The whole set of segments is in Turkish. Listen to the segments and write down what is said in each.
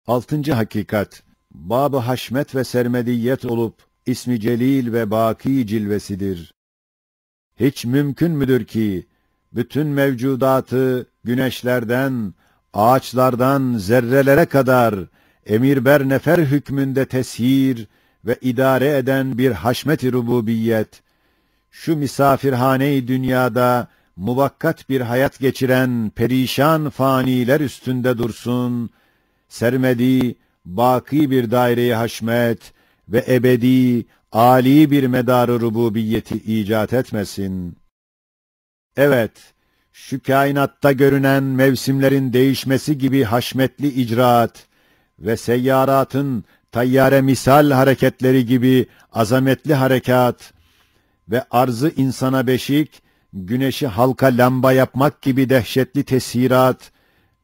Altıncı hakikat, bab-ı haşmet ve sermediyet olup, ismi celil ve baki cilvesidir. Hiç mümkün müdür ki, bütün mevcudatı, güneşlerden, ağaçlardan, zerrelere kadar, emir ber nefer hükmünde teshir ve idare eden bir haşmet-i rububiyet, şu misafirhane-i dünyada, muvakkat bir hayat geçiren perişan faniler üstünde dursun, sermedi, baki bir daire-i haşmet ve ebedi, âli bir medar-ı rububiyeti icat etmesin. Evet, şu kainatta görünen mevsimlerin değişmesi gibi haşmetli icraat ve seyyaratın tayyare misal hareketleri gibi azametli harekat ve arzı insana beşik, güneşi halka lamba yapmak gibi dehşetli tesirat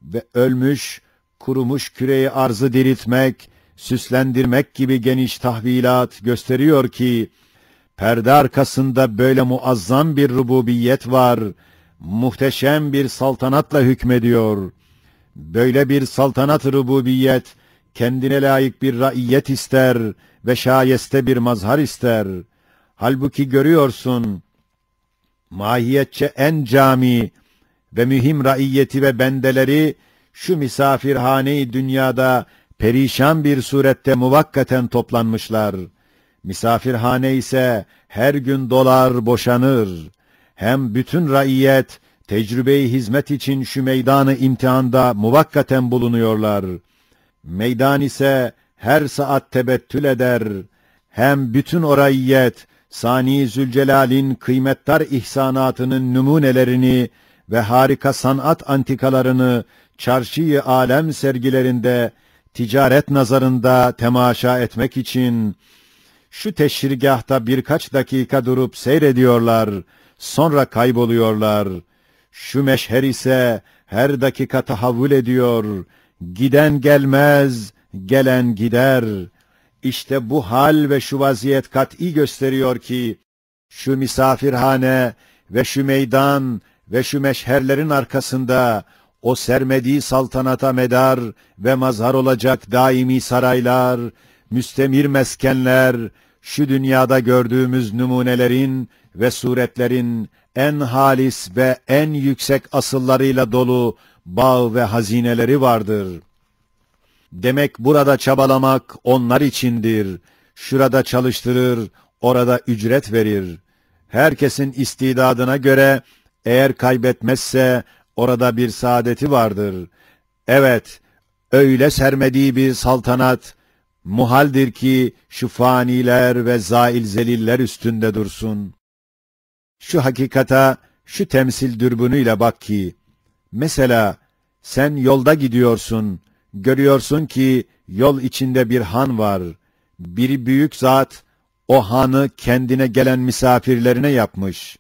ve ölmüş, kurumuş küreyi arzı diriltmek, süslendirmek gibi geniş tahvilat gösteriyor ki, perde arkasında böyle muazzam bir rububiyet var, muhteşem bir saltanatla hükmediyor. Böyle bir saltanat rububiyet, kendine layık bir raiyet ister ve şayeste bir mazhar ister. Halbuki görüyorsun, mahiyetçe en cami ve mühim raiyeti ve bendeleri, şu misafirhane-i dünyada perişan bir surette muvakkaten toplanmışlar. Misafirhane ise her gün dolar, boşanır. Hem bütün raiyet, tecrübe-i hizmet için şu meydanı imtihanda muvakkaten bulunuyorlar. Meydan ise her saat tebettül eder. Hem bütün o raiyet, Sani Zülcelal'in kıymetdar ihsanatının numunelerini ve harika sanat antikalarını çarşı-i alem sergilerinde, ticaret nazarında temaşa etmek için, şu teşrigâhta birkaç dakika durup seyrediyorlar, sonra kayboluyorlar. Şu meşher ise her dakika tahavvül ediyor, giden gelmez, gelen gider. İşte bu hal ve şu vaziyet kat'î gösteriyor ki, şu misafirhane ve şu meydan ve şu meşherlerin arkasında, o sermedi saltanata medar ve mazhar olacak daimi saraylar, müstemir meskenler, şu dünyada gördüğümüz numunelerin ve suretlerin en halis ve en yüksek asıllarıyla dolu bağ ve hazineleri vardır. Demek burada çabalamak onlar içindir. Şurada çalıştırır, orada ücret verir. Herkesin istidadına göre eğer kaybetmezse orada bir saadeti vardır. Evet, öyle sermediği bir saltanat muhaldir ki şu faniler ve zail zeliller üstünde dursun. Şu hakikata, şu temsil dürbünüyle bak ki, mesela sen yolda gidiyorsun, görüyorsun ki yol içinde bir han var. Bir büyük zat o hanı kendine gelen misafirlerine yapmış.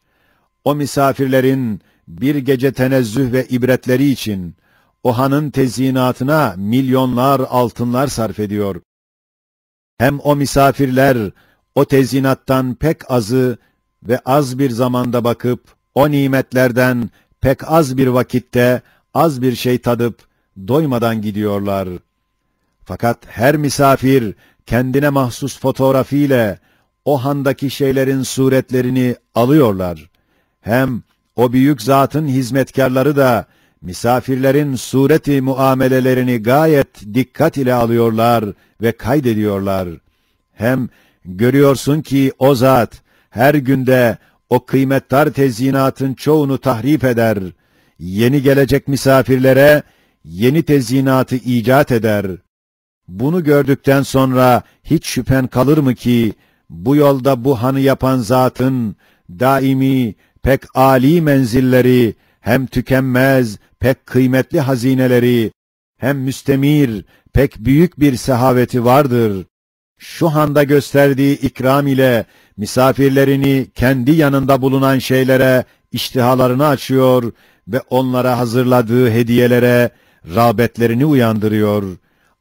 O misafirlerin bir gece tenezzüh ve ibretleri için o hanın tezyinatına milyonlar altınlar sarf ediyor. Hem o misafirler o tezyinattan pek azı ve az bir zamanda bakıp o nimetlerden pek az bir vakitte az bir şey tadıp doymadan gidiyorlar. Fakat her misafir kendine mahsus fotoğrafıyla o handaki şeylerin suretlerini alıyorlar. Hem o büyük zatın hizmetkarları da misafirlerin sureti muamelelerini gayet dikkat ile alıyorlar ve kaydediyorlar. Hem görüyorsun ki o zat her günde o kıymetdar tezyinatın çoğunu tahrip eder. Yeni gelecek misafirlere yeni tezyinatı icat eder. Bunu gördükten sonra hiç şüphen kalır mı ki bu yolda bu hanı yapan zatın daimi pek âli menzilleri, hem tükenmez pek kıymetli hazineleri, hem müstemir pek büyük bir sehaveti vardır. Şu handa gösterdiği ikram ile misafirlerini kendi yanında bulunan şeylere iştihalarını açıyor ve onlara hazırladığı hediyelere rağbetlerini uyandırıyor.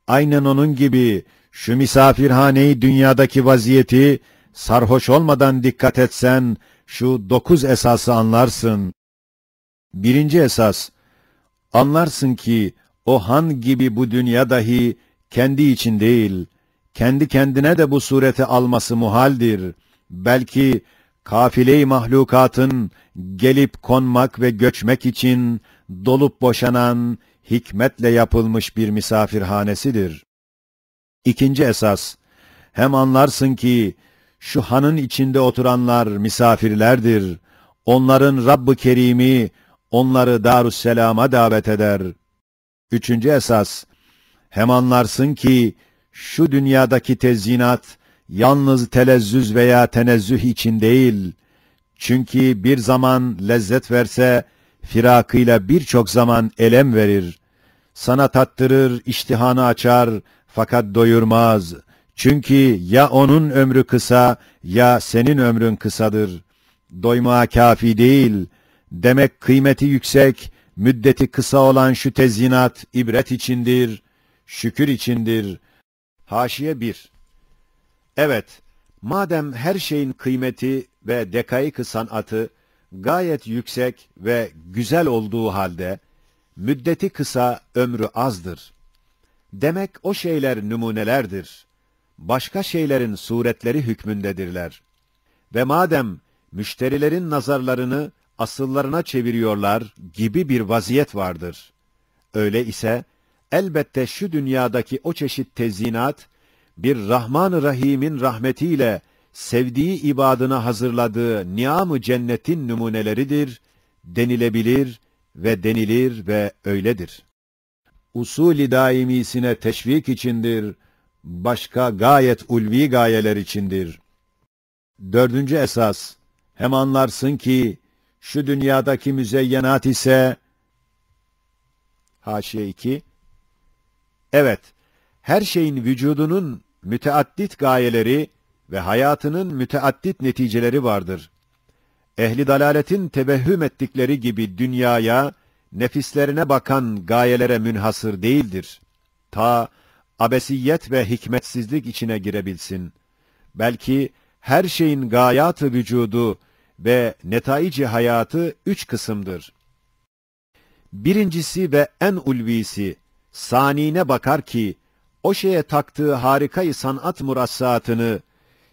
Aynen onun gibi şu misafirhane-i dünyadaki vaziyeti sarhoş olmadan dikkat etsen şu 9 esası anlarsın. Birinci esas, anlarsın ki o han gibi bu dünya dahi kendi için değil, kendi kendine de bu sureti alması muhaldir. Belki kafile-i mahlukatın gelip konmak ve göçmek için dolup boşanan, hikmetle yapılmış bir misafirhanesidir. İkinci esas, hem anlarsın ki şu hanın içinde oturanlar misafirlerdir. Onların Rabb-ı Kerim'i onları Darüsselam'a davet eder. Üçüncü esas, hem anlarsın ki şu dünyadaki tezyinat yalnız telezzüz veya tenezzüh için değil. Çünkü bir zaman lezzet verse firakıyla birçok zaman elem verir. Sana tattırır, iştihanı açar fakat doyurmaz. Çünkü ya onun ömrü kısa ya senin ömrün kısadır. Doymaya kafi değil. Demek kıymeti yüksek, müddeti kısa olan şu tezyinat ibret içindir, şükür içindir. Haşiye 1. Evet, madem her şeyin kıymeti ve dekaik-ı sanatı gayet yüksek ve güzel olduğu halde, müddeti kısa, ömrü azdır. Demek o şeyler numunelerdir. Başka şeylerin suretleri hükmündedirler. Ve madem müşterilerin nazarlarını asıllarına çeviriyorlar gibi bir vaziyet vardır. Öyle ise elbette şu dünyadaki o çeşit tezyinat, bir Rahman-ı Rahim'in rahmetiyle sevdiği ibadına hazırladığı niam-ı cennetin numuneleridir, denilebilir ve denilir ve öyledir. Usul-i daimisine teşvik içindir, başka gayet ulvi gayeler içindir. Dördüncü esas, hem anlarsın ki şu dünyadaki müzeyyenat ise, haşiye 2, evet, her şeyin vücudunun müteaddit gayeleri ve hayatının müteaddit neticeleri vardır. Ehli dalaletin tevehhüm ettikleri gibi dünyaya, nefislerine bakan gayelere münhasır değildir. Ta abesiyet ve hikmetsizlik içine girebilsin. Belki her şeyin gayatı vücudu ve netaici hayatı 3 kısımdır. Birincisi ve en ulvisi, sanine bakar ki, o şeye taktığı harikayı sanat murassaatını,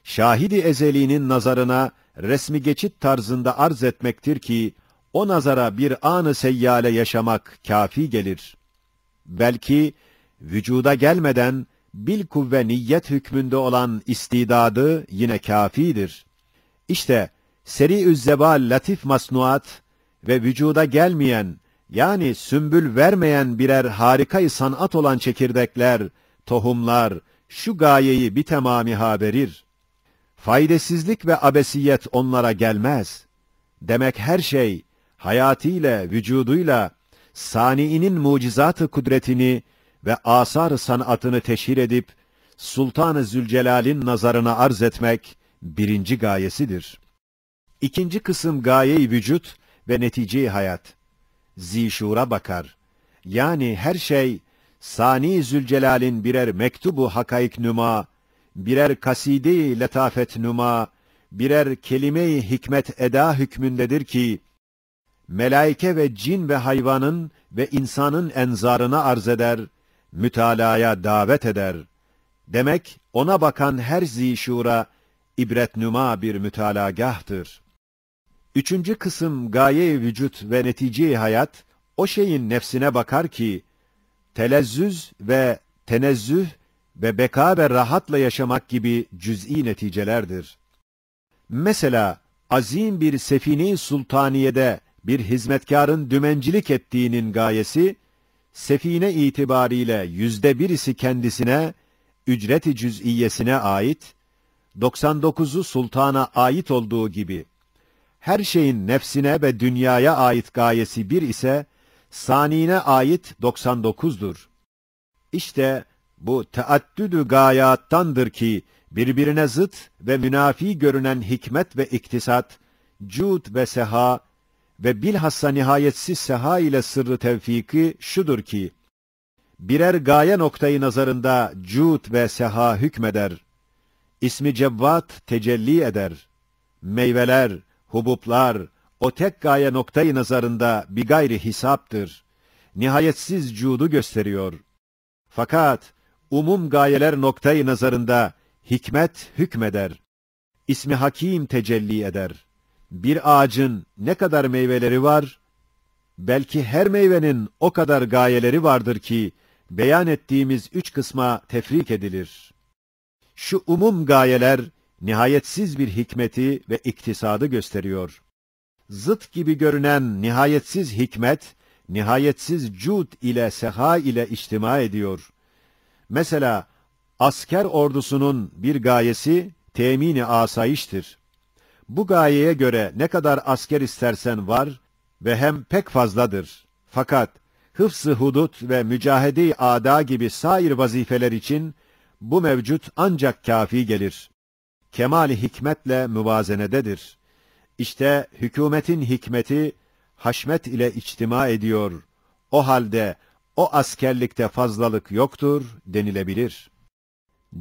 şahidi ezeliğinin nazarına resmi geçit tarzında arz etmektir ki, o nazara bir an-ı seyyale yaşamak kafi gelir. Belki, vücuda gelmeden, bilkuvve niyet hükmünde olan istidadı yine kafidir. İşte, seri-ü zebal latif masnuat ve vücuda gelmeyen, yani sümbül vermeyen birer harikayı sanat olan çekirdekler, tohumlar, şu gayeyi bir tamamiha verir. Faydasızlık ve abesiyet onlara gelmez. Demek her şey, hayatıyla, vücuduyla, saniinin mucizat-ı kudretini ve asar-ı sanatını teşhir edip, Sultan-ı Zülcelal'in nazarına arz etmek, birinci gayesidir. İkinci kısım gaye-i vücut ve netice-i hayat. Zişura bakar. Yani her şey, Sani Zülcelal'in birer mektubu hakaik nüma, birer kaside-i letafet nüma, birer kelime-i hikmet eda hükmündedir ki, melaike ve cin ve hayvanın ve insanın enzarına arz eder, mütalaya davet eder. Demek ona bakan her zişura, ibretnüma bir mütalagahtır. Üçüncü kısım gaye-i vücut ve netice-i hayat, o şeyin nefsine bakar ki, telezzüz ve tenezzüh ve beka ve rahatla yaşamak gibi cüz'i neticelerdir. Mesela, azim bir sefine-i sultaniyede bir hizmetkarın dümencilik ettiğinin gayesi, sefine itibariyle %1'isi kendisine, ücret-i cüz'iyesine ait, 99'u sultana ait olduğu gibi, her şeyin nefsine ve dünyaya ait gayesi bir ise, sanine ait 99'dur. İşte bu teaddüdü gayattandır ki, birbirine zıt ve münafi görünen hikmet ve iktisat, cud ve seha ve bilhassa nihayetsiz seha ile sırrı tevfiki şudur ki, birer gaye noktayı nazarında cud ve seha hükmeder. İsmi Cevvat tecelli eder. Meyveler, hubuplar, o tek gaye noktayı nazarında bir gayri hisaptır. Nihayetsiz cudu gösteriyor. Fakat Umum gayeler noktayı nazarında hikmet hükmeder. İsmi Hakim tecelli eder. Bir ağacın ne kadar meyveleri var, belki her meyvenin o kadar gayeleri vardır ki, beyan ettiğimiz 3 kısma tefrik edilir. Şu umum gayeler, nihayetsiz bir hikmeti ve iktisadı gösteriyor. Zıt gibi görünen nihayetsiz hikmet, nihayetsiz cud ile seha ile içtima ediyor. Mesela, asker ordusunun bir gayesi, temin-i asayiştir. Bu gayeye göre ne kadar asker istersen var ve hem pek fazladır. Fakat, hıfz-ı hudut ve mücahede-i âdâ gibi sair vazifeler için, bu mevcut ancak kâfi gelir. Kemal-i hikmetle müvazenededir. İşte hükümetin hikmeti, haşmet ile içtima ediyor. O halde, o askerlikte fazlalık yoktur denilebilir.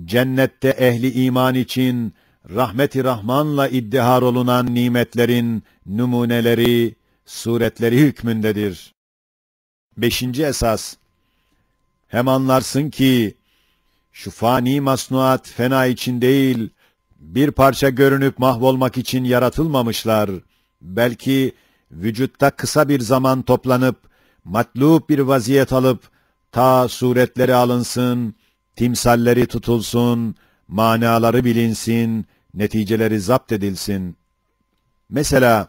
Cennette ehli iman için, rahmet-i Rahman'la iddihar olunan nimetlerin numuneleri, suretleri hükmündedir. 5. esas, hem anlarsın ki, şu fani masnuat fena için değil, bir parça görünüp mahvolmak için yaratılmamışlar. Belki vücutta kısa bir zaman toplanıp, matlub bir vaziyet alıp, ta suretleri alınsın, timsalleri tutulsun, manaları bilinsin, neticeleri zapt edilsin. Mesela,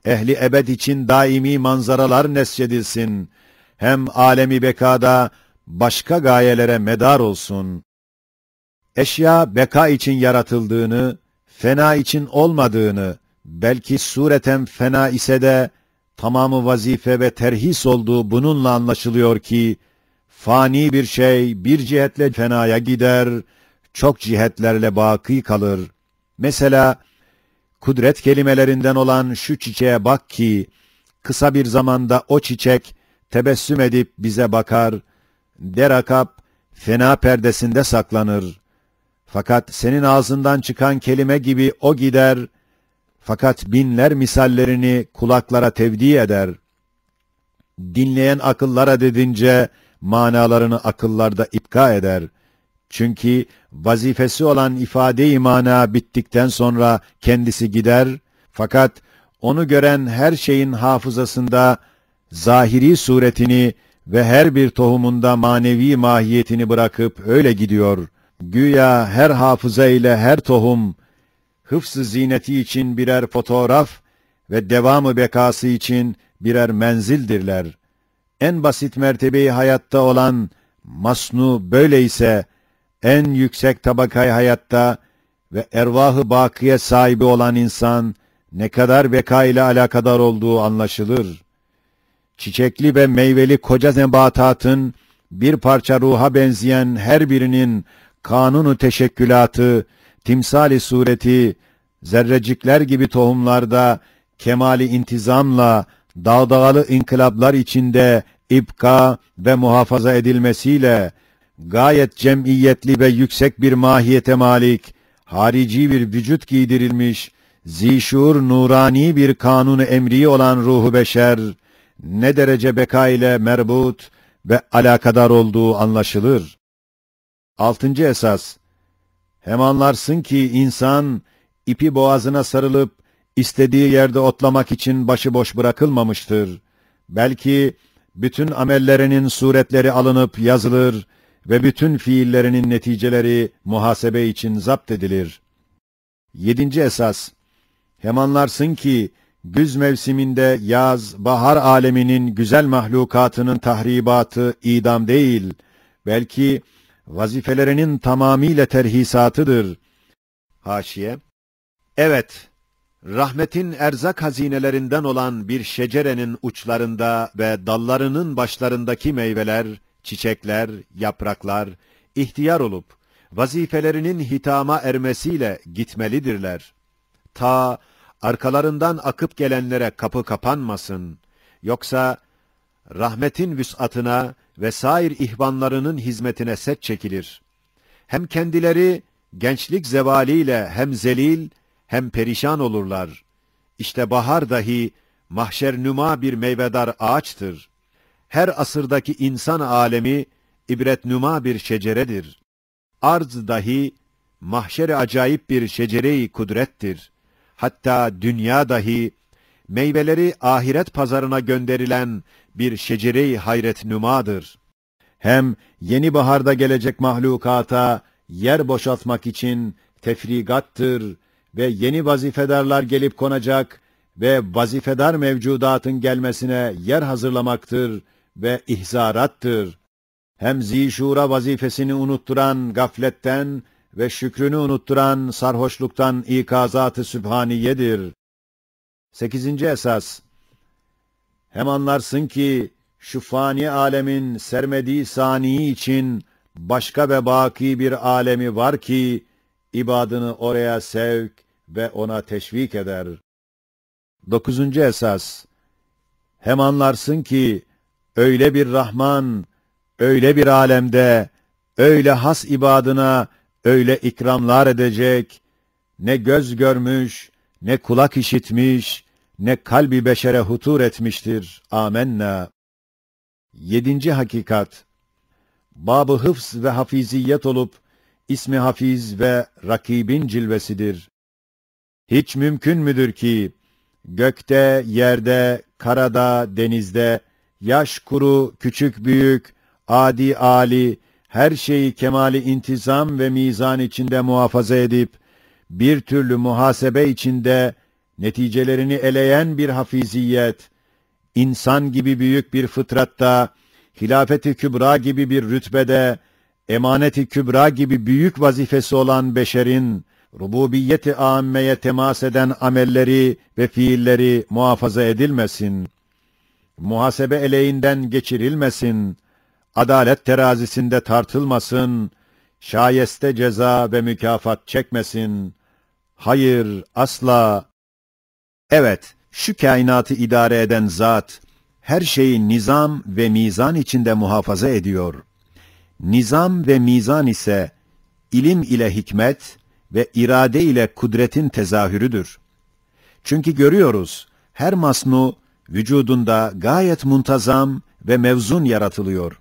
ehli ebed için daimi manzaralar nesçedilsin, hem alemi bekada başka gayelere medar olsun. Eşya beka için yaratıldığını, fena için olmadığını, belki sureten fena ise de, tamamı vazife ve terhis olduğu bununla anlaşılıyor ki, fani bir şey bir cihetle fenaya gider, çok cihetlerle baki kalır. Mesela, kudret kelimelerinden olan şu çiçeğe bak ki, kısa bir zamanda o çiçek, tebessüm edip bize bakar, derakap, fena perdesinde saklanır. Fakat senin ağzından çıkan kelime gibi o gider, fakat binler misallerini kulaklara tevdi eder. Dinleyen akıllara dedince, manalarını akıllarda ipka eder. Çünkü vazifesi olan ifade-i mana bittikten sonra kendisi gider, fakat onu gören her şeyin hafızasında zahiri suretini ve her bir tohumunda manevi mahiyetini bırakıp öyle gidiyor. Güya her hafıza ile her tohum, hıfz-ı zineti için birer fotoğraf ve devamı bekası için birer menzildirler. En basit mertebeyi hayatta olan masnu böyleyse, en yüksek tabakayı hayatta ve ervah-ı bakiye sahibi olan insan, ne kadar beka ile alakadar olduğu anlaşılır. Çiçekli ve meyveli koca nebatatın, bir parça ruha benzeyen her birinin, kanunu teşekkülatı, timsali sureti, zerrecikler gibi tohumlarda, kemali intizamla, dağdağalı inkılaplar içinde, ibka ve muhafaza edilmesiyle, gayet cemiyetli ve yüksek bir mahiyete malik, harici bir vücut giydirilmiş, zişur nurani bir kanunu emri olan ruhu beşer, ne derece beka ile merbut ve alakadar olduğu anlaşılır. 6. esas, hem anlarsın ki insan, ipi boğazına sarılıp, istediği yerde otlamak için başıboş bırakılmamıştır. Belki, bütün amellerinin suretleri alınıp yazılır ve bütün fiillerinin neticeleri muhasebe için zapt edilir. 7. esas, hem anlarsın ki, güz mevsiminde yaz, bahar aleminin güzel mahlukatının tahribatı idam değil, belki vazifelerinin tamamiyle terhisatıdır. Haşiye, evet, rahmetin erzak hazinelerinden olan bir şecerenin uçlarında ve dallarının başlarındaki meyveler, çiçekler, yapraklar, ihtiyar olup, vazifelerinin hitama ermesiyle gitmelidirler. Ta arkalarından akıp gelenlere kapı kapanmasın. Yoksa rahmetin vüs'atına ve sair ihvanlarının hizmetine set çekilir. Hem kendileri gençlik zevaliyle hem zelil hem perişan olurlar. İşte bahar dahi mahşer nüma bir meyvedar ağaçtır. Her asırdaki insan alemi ibretnuma bir şeceredir. Arz dahi, mahşer-i acayip bir şecere-i kudrettir. Hatta dünya dahi, meyveleri ahiret pazarına gönderilen bir şecere-i hayretnümadır. Hem yeni baharda gelecek mahlukata yer boşaltmak için tefrigattır ve yeni vazifedarlar gelip konacak ve vazifedar mevcudatın gelmesine yer hazırlamaktır ve ihzarattır. Hem zişura vazifesini unutturan gafletten ve şükrünü unutturan sarhoşluktan ikazat-ı sübhaniyedir. 8. esas. Hem anlarsın ki şu fani alemin sermediği sani için başka ve baki bir alemi var ki ibadını oraya sevk ve ona teşvik eder. 9. esas. Hem anlarsın ki öyle bir Rahman, öyle bir alemde, öyle has ibadına öyle ikramlar edecek, ne göz görmüş, ne kulak işitmiş, ne kalbi beşere hutur etmiştir. Âmennâ. 7. hakikat. Bab-ı hıfz ve hafiziyet olup, ismi hafiz ve rakibin cilvesidir. Hiç mümkün müdür ki, gökte, yerde, karada, denizde, yaş kuru, küçük büyük, adi âli, her şeyi kemali intizam ve mizan içinde muhafaza edip, bir türlü muhasebe içinde, neticelerini eleyen bir hafiziyet, insan gibi büyük bir fıtratta, hilafet-i kübra gibi bir rütbede, emanet-i kübra gibi büyük vazifesi olan beşerin, rububiyet-i âmmeye temas eden amelleri ve fiilleri muhafaza edilmesin, muhasebe eleğinden geçirilmesin, adalet terazisinde tartılmasın, şayeste ceza ve mükafat çekmesin. Hayır, asla. Evet, şu kainatı idare eden zat, her şeyi nizam ve mizan içinde muhafaza ediyor. Nizam ve mizan ise, ilim ile hikmet ve irade ile kudretin tezahürüdür. Çünkü görüyoruz, her masnu, vücudunda gayet muntazam ve mevzun yaratılıyor.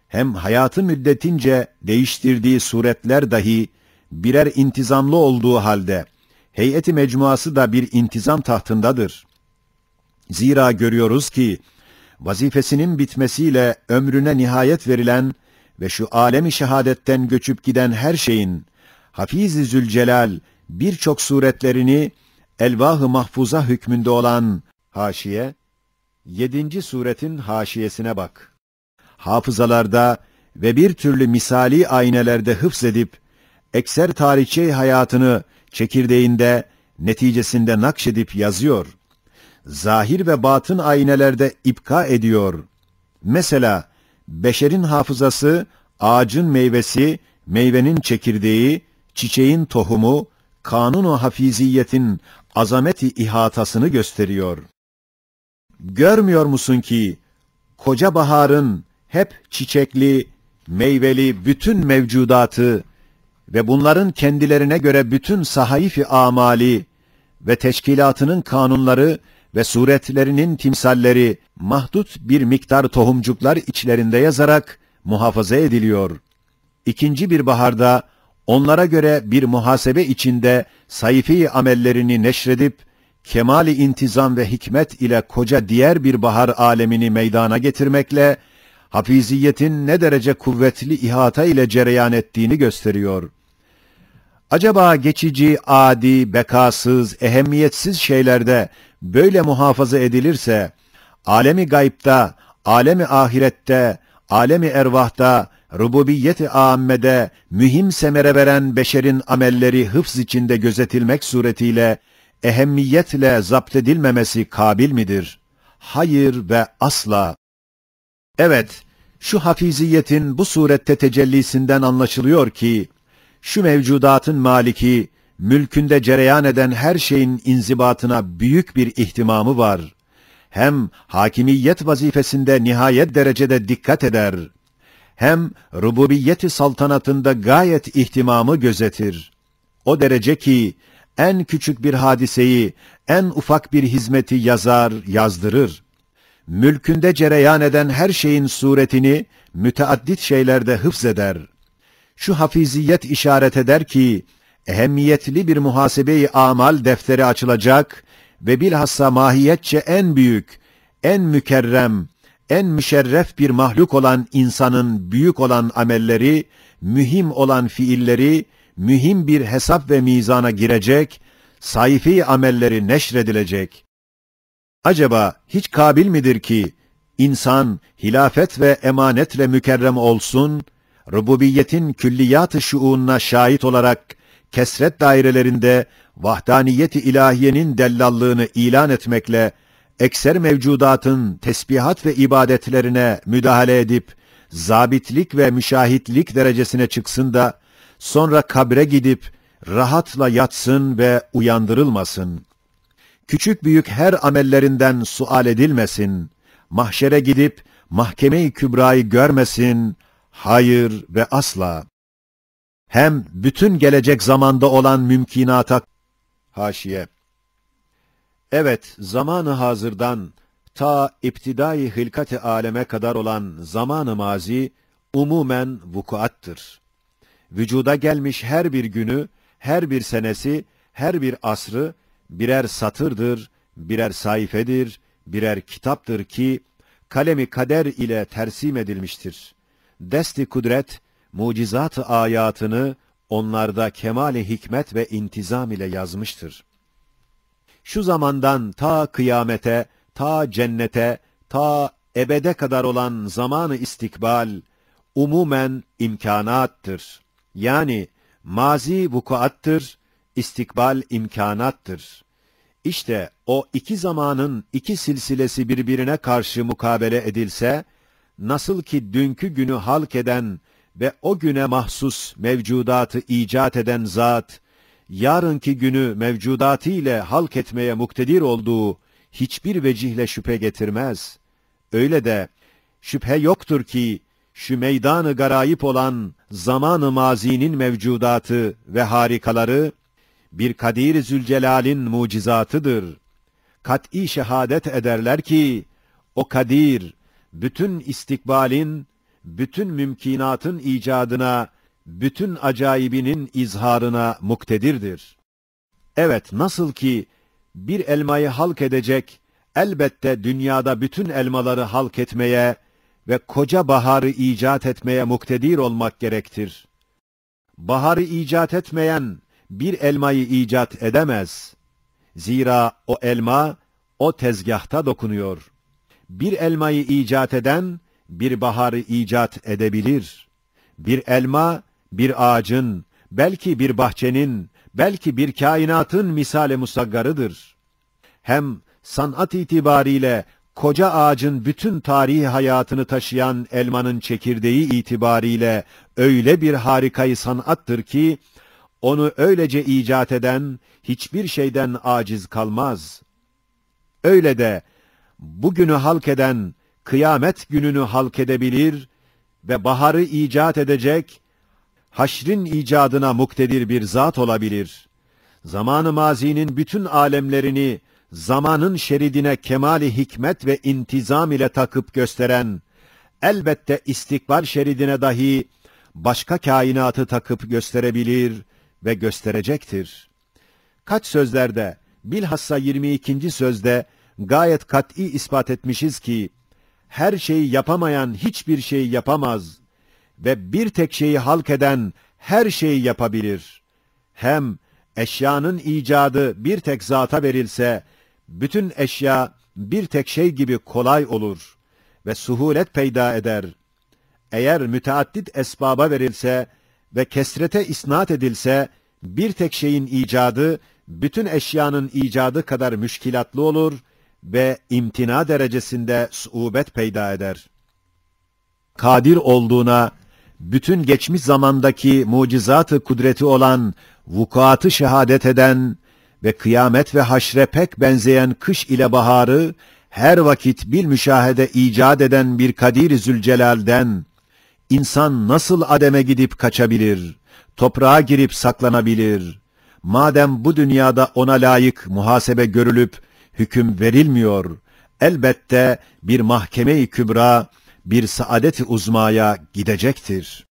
Hem hayatı müddetince değiştirdiği suretler dahi, birer intizamlı olduğu halde, heyeti mecmuası da bir intizam tahtındadır. Zira görüyoruz ki, vazifesinin bitmesiyle ömrüne nihayet verilen ve şu alem-i şehadetten göçüp giden her şeyin, Hafiz-i Zülcelal birçok suretlerini elvah-ı mahfuza hükmünde olan haşiye, 7. suretin haşiyesine bak. Hafızalarda ve bir türlü misali aynelerde hıfzedip, ekser tarihçe hayatını çekirdeğinde, neticesinde nakşedip yazıyor. Zahir ve batın aynelerde ipka ediyor. Mesela, beşerin hafızası, ağacın meyvesi, meyvenin çekirdeği, çiçeğin tohumu, kanun-u hafiziyetin azameti ihatasını gösteriyor. Görmüyor musun ki, koca baharın hep çiçekli, meyveli bütün mevcudatı ve bunların kendilerine göre bütün sahayif-i amali ve teşkilatının kanunları ve suretlerinin timsalleri mahdut bir miktar tohumcuklar içlerinde yazarak muhafaza ediliyor. İkinci bir baharda onlara göre bir muhasebe içinde sayfi amellerini neşredip kemali intizam ve hikmet ile koca diğer bir bahar alemini meydana getirmekle hafiziyetin ne derece kuvvetli ihata ile cereyan ettiğini gösteriyor. Acaba geçici, adi, bekasız, ehemmiyetsiz şeylerde böyle muhafaza edilirse, alemi gaybta, alemi ahirette, alemi ervahta, rububiyet-i âmmede mühim semere veren beşerin amelleri hıfz içinde gözetilmek suretiyle ehemmiyetle zapt edilmemesi kabil midir? Hayır ve asla. Evet, şu hafiziyetin bu surette tecellisinden anlaşılıyor ki, şu mevcudatın maliki, mülkünde cereyan eden her şeyin inzibatına büyük bir ihtimamı var. Hem hakimiyet vazifesinde nihayet derecede dikkat eder. Hem rububiyet-i saltanatında gayet ihtimamı gözetir. O derece ki, en küçük bir hadiseyi, en ufak bir hizmeti yazar, yazdırır. mülkünde cereyan eden her şeyin suretini müteaddit şeylerde hıfzeder. Şu hafiziyet işaret eder ki, ehemmiyetli bir muhasebe-i amal defteri açılacak ve bilhassa mahiyetçe en büyük, en mükerrem, en müşerref bir mahluk olan insanın büyük olan amelleri, mühim olan fiilleri, mühim bir hesap ve mizana girecek, sayfi amelleri neşredilecek. Acaba hiç kabil midir ki, insan hilafet ve emanetle mükerrem olsun, rububiyetin külliyat-ı şuununa şahit olarak, kesret dairelerinde vahdaniyet-i ilahiyenin dellallığını ilan etmekle, ekser mevcudatın tesbihat ve ibadetlerine müdahale edip, zabitlik ve müşahitlik derecesine çıksın da, sonra kabre gidip, rahatla yatsın ve uyandırılmasın. Küçük büyük her amellerinden sual edilmesin, mahşere gidip, mahkeme-i kübrayı görmesin, hayır ve asla. Hem bütün gelecek zamanda olan mümkinata, haşiye. Evet, zamanı hazırdan, ta iptidai hilkat-ı aleme kadar olan zamanı mazi, umumen vukuattır. Vücuda gelmiş her bir günü, her bir senesi, her bir asrı, birer satırdır, birer sayfedir, birer kitaptır ki, kalemi kader ile tersim edilmiştir. Desti kudret, mucizat-ı ayatını, onlarda kemal-i hikmet ve intizam ile yazmıştır. Şu zamandan ta kıyamete, ta cennete, ta ebede kadar olan zamanı istikbal, umumen imkanattır. Yani mazi vukuattır, istikbal imkanattır. İşte o iki zamanın iki silsilesi birbirine karşı mukabele edilse, nasıl ki dünkü günü halk eden ve o güne mahsus mevcudatı icat eden zat, yarınki günü mevcudatı ile halk etmeye muktedir olduğu hiçbir vecihle şüphe getirmez. Öyle de şüphe yoktur ki, şu meydan-ı garayip olan zaman-ı mazinin mevcudatı ve harikaları, bir Kadir-i Zülcelal'in mucizatıdır. Kat'î şehadet ederler ki, o Kadir, bütün istikbalin, bütün mümkinatın icadına, bütün acayibinin izharına muktedirdir. Evet, nasıl ki, bir elmayı halk edecek, elbette dünyada bütün elmaları halk etmeye ve koca baharı icat etmeye muktedir olmak gerektir. Baharı icat etmeyen, bir elmayı icat edemez. Zira o elma, o tezgahta dokunuyor. Bir elmayı icat eden, bir baharı icat edebilir. Bir elma, bir ağacın, belki bir bahçenin, belki bir kainatın misal-i musaggarıdır. Hem sanat itibariyle, koca ağacın bütün tarihi hayatını taşıyan elmanın çekirdeği itibariyle, öyle bir harikayı sanattır ki, onu öylece icat eden, hiçbir şeyden aciz kalmaz. Öyle de, bugünü halk eden, kıyamet gününü halk edebilir ve baharı icat edecek, haşrin icadına muktedir bir zat olabilir. Zamanı mazinin bütün alemlerini, zamanın şeridine kemali hikmet ve intizam ile takıp gösteren, elbette istikbal şeridine dahi, başka kainatı takıp gösterebilir ve gösterecektir. Kaç sözlerde, bilhassa 22. sözde, gayet kat'î ispat etmişiz ki, her şeyi yapamayan hiçbir şeyi yapamaz ve bir tek şeyi halk eden her şeyi yapabilir. Hem eşyanın icadı bir tek zata verilse, bütün eşya bir tek şey gibi kolay olur ve suhulet peyda eder. Eğer müteaddit esbaba verilse ve kesrete isnat edilse, bir tek şeyin icadı, bütün eşyanın icadı kadar müşkilatlı olur ve imtina derecesinde suubet peyda eder. Kadir olduğuna, bütün geçmiş zamandaki mucizat-ı kudreti olan vukuatı şehadet eden ve kıyamet ve haşre pek benzeyen kış ile baharı, her vakit bil müşahede icat eden bir Kadir-i Zülcelal'den, insan nasıl ademe gidip kaçabilir, toprağa girip saklanabilir? Madem bu dünyada ona layık muhasebe görülüp, hüküm verilmiyor, elbette bir mahkeme-i kübra, bir saadet-i uzmaya gidecektir.